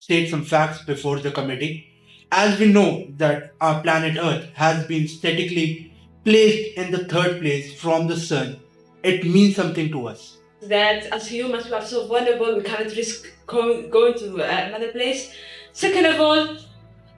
state some facts before the committee. As we know that our planet Earth has been statically placed in the third place from the sun, it means something to us. That as humans we are so vulnerable, we cannot risk going to another place. Second of all,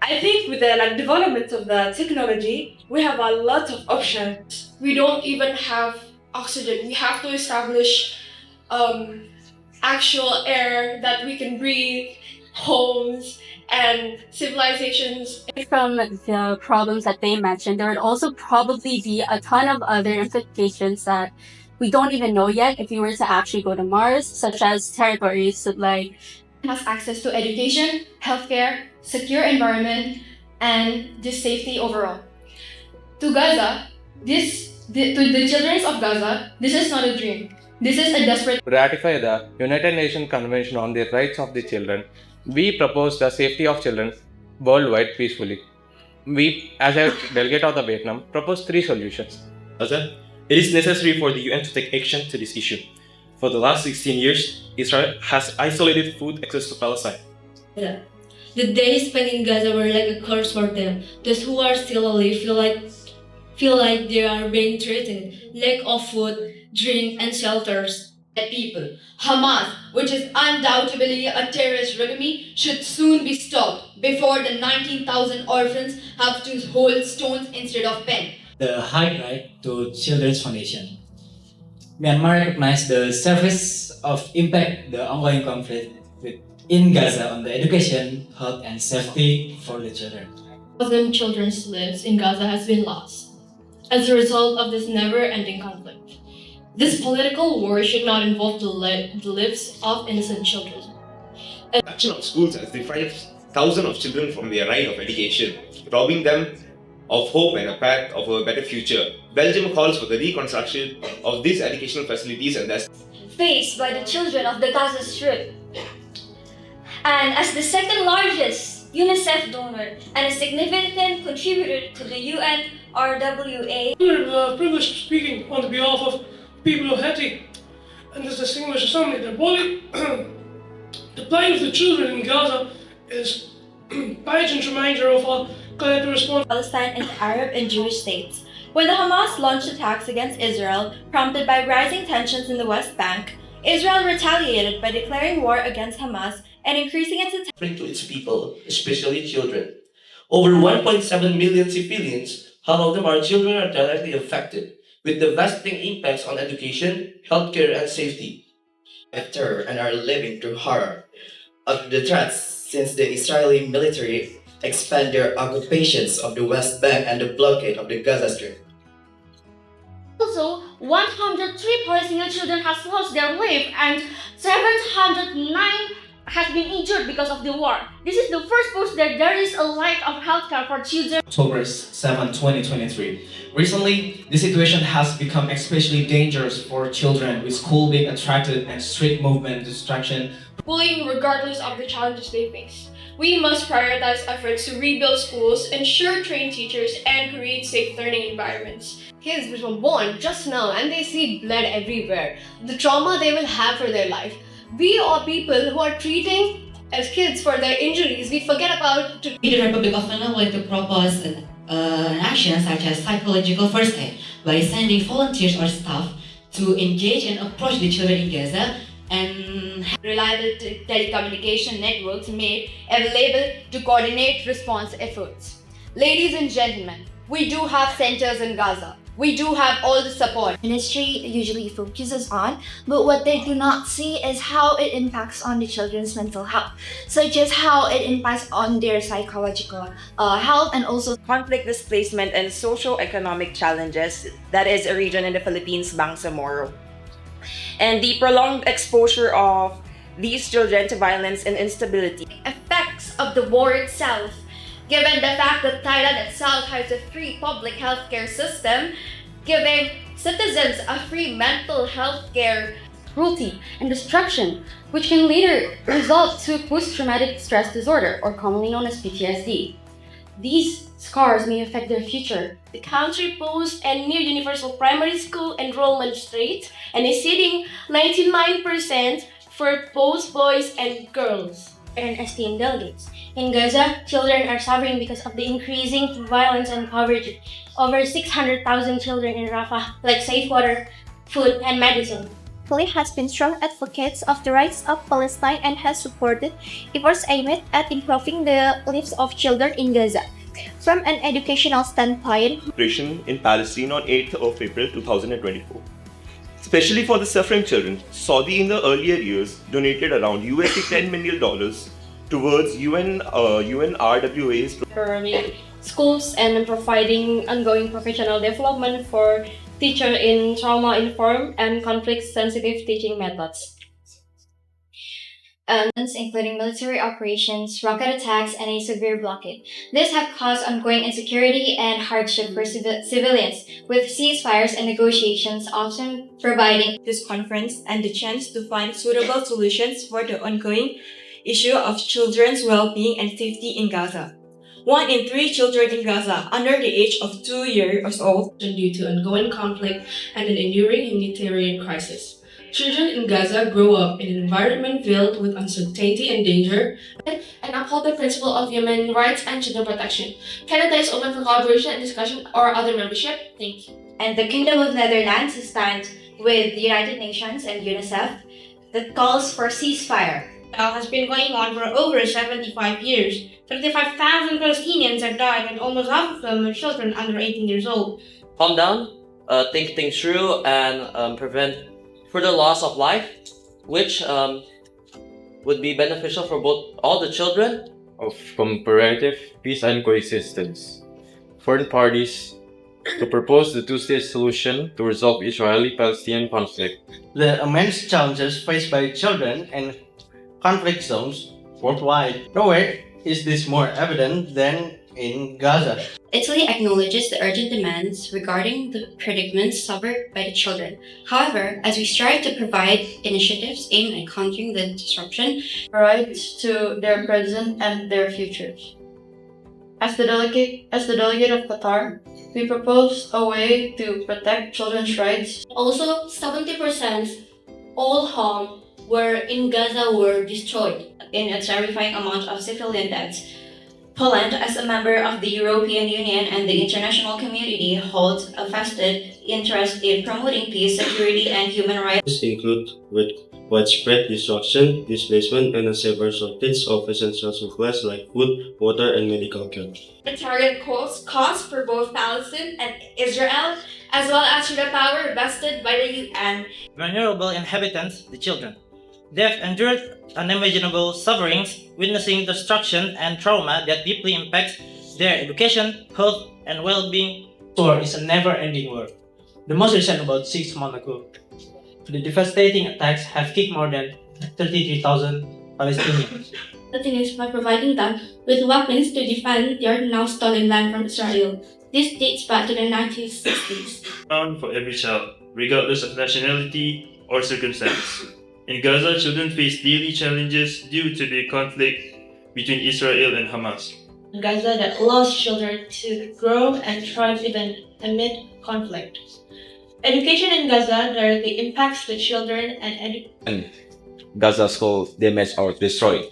I think with the development of the technology, we have a lot of options. We don't even have oxygen. We have to establish um, actual air that we can breathe, homes, and civilizations. From the problems that they mentioned, there would also probably be a ton of other implications that we don't even know yet if we were to actually go to Mars, such as territories like has access to education, healthcare, secure environment, and just safety overall. To Gaza, to the children of Gaza, this is not a dream. This is a desperate. To ratify the United Nations Convention on the Rights of the Children, we propose the safety of children worldwide peacefully. We, as a delegate of the Vietnam, propose 3 solutions. Gaza, it is necessary for the UN to take action to this issue. For the last 16 years, Israel has isolated food access to Palestine. Yeah. The days spent in Gaza were like a curse for them. Those who are still alive feel like they are being threatened. Lack of food, drink, and shelters. People. Hamas, which is undoubtedly a terrorist regime, should soon be stopped before the 19,000 orphans have to hold stones instead of pen. The High Right to Children's Foundation. Myanmar recognized the service of impact the ongoing conflict in Gaza on the education, health, and safety for the children. 1,000 children's lives in Gaza has been lost as a result of this never-ending conflict. This political war should not involve the lives of innocent children. Action of schools has deprived thousands of children from their right of education, robbing them of hope and a path of a better future. Belgium calls for the reconstruction of these educational facilities and that's faced by the children of the Gaza Strip. And as the second largest UNICEF donor and a significant contributor to the UNRWA, we're privileged speaking on behalf of people of Haiti and this distinguished assembly. The plight of the children in Gaza is a pageant reminder of our collective response. Palestine and Arab and Jewish states. When the Hamas launched attacks against Israel, prompted by rising tensions in the West Bank, Israel retaliated by declaring war against Hamas and increasing its attack to its people, especially children. Over 1.7 million civilians, half of them are children, are directly affected, with devastating impacts on education, healthcare, and safety. Terror and are living through horror of the threats since the Israeli military expand their occupations of the West Bank and the blockade of the Gaza Strip. Also, 103 Palestinian children have lost their life and 709 have been injured because of the war. This is the first post that there is a lack of healthcare for children. October 7, 2023. Recently, the situation has become especially dangerous for children, with school being attracted and street movement distraction. Bullying regardless of the challenges they face. We must prioritize efforts to rebuild schools, ensure trained teachers, and create safe learning environments. Kids which were born just now and they see blood everywhere. The trauma they will have for their life. We are people who are treating as kids for their injuries. We forget about The Republic of Finland would like to propose an action such as psychological first aid by sending volunteers or staff to engage and approach the children in Gaza and reliable telecommunication networks made available to coordinate response efforts. Ladies and gentlemen, we do have centers in Gaza. We do have all the support. Ministry usually focuses on, but what they do not see is how it impacts on the children's mental health, such as how it impacts on their psychological health and also conflict, displacement, and socio-economic challenges. That is a region in the Philippines, Bangsamoro. And the prolonged exposure of these children to violence and instability. Effects of the war itself. Given the fact that Thailand itself has a free public healthcare system, giving citizens a free mental health care, cruelty, and destruction, which can later result to post-traumatic stress disorder, or commonly known as PTSD. These scars may affect their future. The country posts a near universal primary school enrollment rate and exceeding 99% for both boys and girls. and esteemed delegates. In Gaza, children are suffering because of the increasing violence and poverty. Over 600,000 children in Rafah lack safe water, food, and medicine. Italy has been strong advocates of the rights of Palestine and has supported efforts aimed at improving the lives of children in Gaza. From an educational standpoint, operation in Palestine on 8th of April 2024. Especially for the suffering children, Saudi in the earlier years donated around $10 million towards UNRWA's Preparing schools and providing ongoing professional development for teachers in trauma-informed and conflict-sensitive teaching methods. Including military operations, rocket attacks, and a severe blockade. This have caused ongoing insecurity and hardship for civilians, with ceasefires and negotiations often providing this conference and the chance to find suitable solutions for the ongoing issue of children's well-being and safety in Gaza. 1 in 3 children in Gaza under the age of 2 years old due to ongoing conflict and an enduring humanitarian crisis. Children in Gaza grow up in an environment filled with uncertainty and danger, and uphold the principle of human rights and children protection. Canada is open for collaboration and discussion or other membership. Thank you. And the Kingdom of Netherlands stands with the United Nations and UNICEF that calls for ceasefire. Has been going on for over 75 years. 35,000 Palestinians have died, and almost half of them are children under 18 years old. Calm down, think things through, and prevent further loss of life, which would be beneficial for all the children. Of comparative peace and coexistence. Foreign parties to propose the two-state solution to resolve Israeli-Palestinian conflict. The immense challenges faced by children in conflict zones worldwide. Nowhere is this more evident than in Gaza. Italy acknowledges the urgent demands regarding the predicaments suffered by the children. However, as we strive to provide initiatives aimed at countering the disruption, rights to their present and their futures. As the delegate of Qatar, we propose a way to protect children's rights. Also, 70% all homes in Gaza were destroyed. In a terrifying amount of civilian deaths. Poland, as a member of the European Union and the international community, holds a vested interest in promoting peace, security, and human rights. This include widespread destruction, displacement, and a severe shortage of essential supplies like food, water, and medical care. Humanitarian costs for both Palestine and Israel, as well as for the power vested by the UN. Vulnerable inhabitants, the children. They have endured unimaginable sufferings, witnessing destruction and trauma that deeply impacts their education, health, and well-being. War is a never-ending war. The most recent about 6 months ago. The devastating attacks have killed more than 33,000 Palestinians. The thing is, by providing them with weapons to defend their now stolen land from Israel. This dates back to the 1960s. Found for every child, regardless of nationality or circumstance. In Gaza, children face daily challenges due to the conflict between Israel and Hamas. In Gaza that allows children to grow and thrive even amid conflict. Education in Gaza directly impacts the children and Gaza schools damaged or destroyed.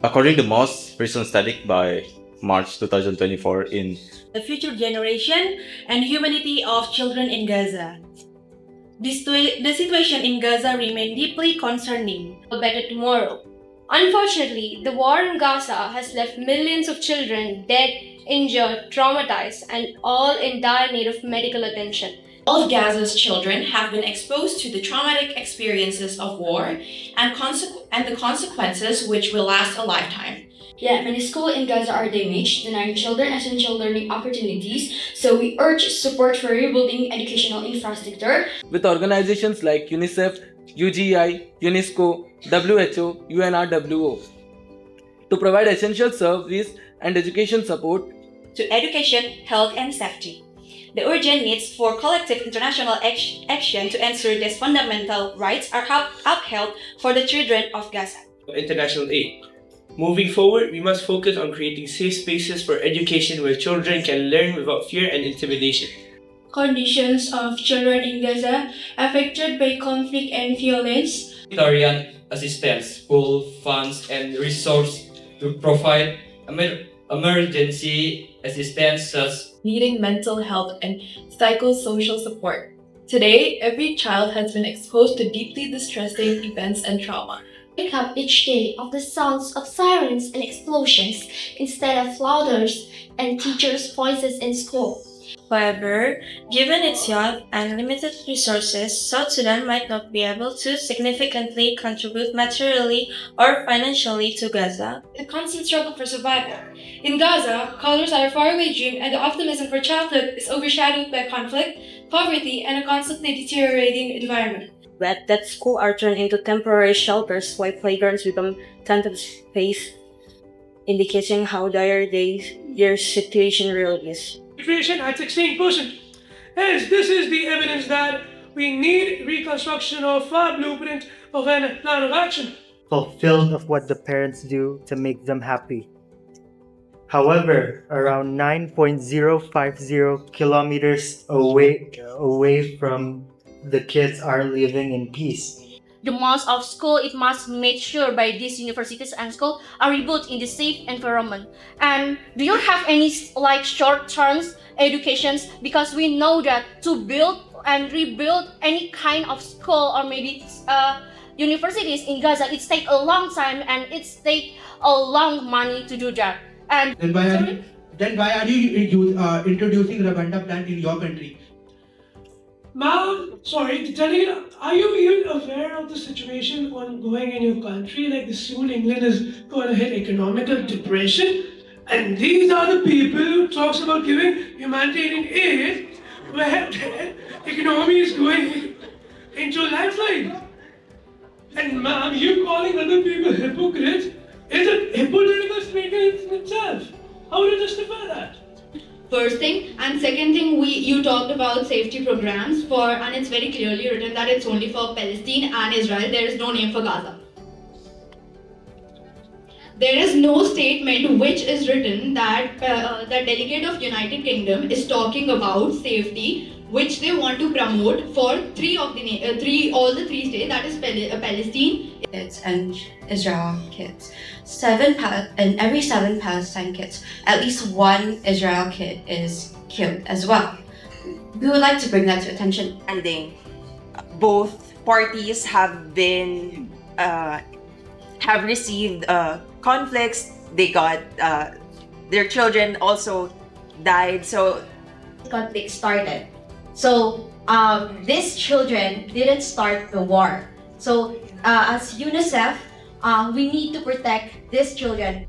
According to most recent study by March 2024 in the future generation and humanity of children in Gaza. The situation in Gaza remains deeply concerning. A better tomorrow. Unfortunately, the war in Gaza has left millions of children dead, injured, traumatized, and all in dire need of medical attention. All of Gaza's children have been exposed to the traumatic experiences of war and the consequences which will last a lifetime. Yet many schools in Gaza are damaged, denying children essential learning opportunities, so we urge support for rebuilding educational infrastructure. With organizations like UNICEF, UGI, UNESCO, WHO, UNRWO to provide essential service and education support to education, health, and safety. The urgent needs for collective international action to ensure these fundamental rights are upheld for the children of Gaza. International aid. Moving forward, we must focus on creating safe spaces for education where children can learn without fear and intimidation. Conditions of children in Gaza affected by conflict and violence. Humanitarian assistance, pool funds, and resources to provide emergency assistance such needing mental health and psychosocial support. Today, every child has been exposed to deeply distressing events and trauma. Wake up each day of the sounds of sirens and explosions instead of lauders and teachers' voices in school. However, given its youth and limited resources, South Sudan might not be able to significantly contribute materially or financially to Gaza. The constant struggle for survival. In Gaza, colors are a faraway dream, and the optimism for childhood is overshadowed by conflict, poverty, and a constantly deteriorating environment. That schools are turned into temporary shelters while playgrounds become tentative space, indicating how dire their situation really is. Situation at 16%. Hence, this is the evidence that we need reconstruction of a blueprint of a plan of action. Fulfilled of what the parents do to make them happy. However, around 9.050 kilometers away from the kids are living in peace. The most of school, it must make sure by these universities and schools are rebuilt in the safe environment. And do you have any short-term educations? Because we know that to build and rebuild any kind of school or maybe universities in Gaza, it takes a long time and it takes a long money to do that. And then why are you introducing Rwanda plan in your country? Ma'am, sorry, Delegate, are you even aware of the situation ongoing in your country? Like soon England is going to hit economical depression, and these are the people who talks about giving humanitarian aid where the economy is going into a lifeline. And ma'am, you calling other people hypocrites is a hypocritical statement in itself. How would you justify that? First thing, and second thing, you talked about safety programs and it's very clearly written that it's only for Palestine and Israel. There is no name for Gaza. There is no statement which is written that the delegate of United Kingdom is talking about safety, which they want to promote for all the three states, that is Palestine, Kids and Israel kids. In every 7 Palestine kids, at least 1 Israel kid is killed as well. We would like to bring that to attention. Both parties have received conflicts. They got their children also died. So conflict started. So these children didn't start the war. So as UNICEF, we need to protect these children.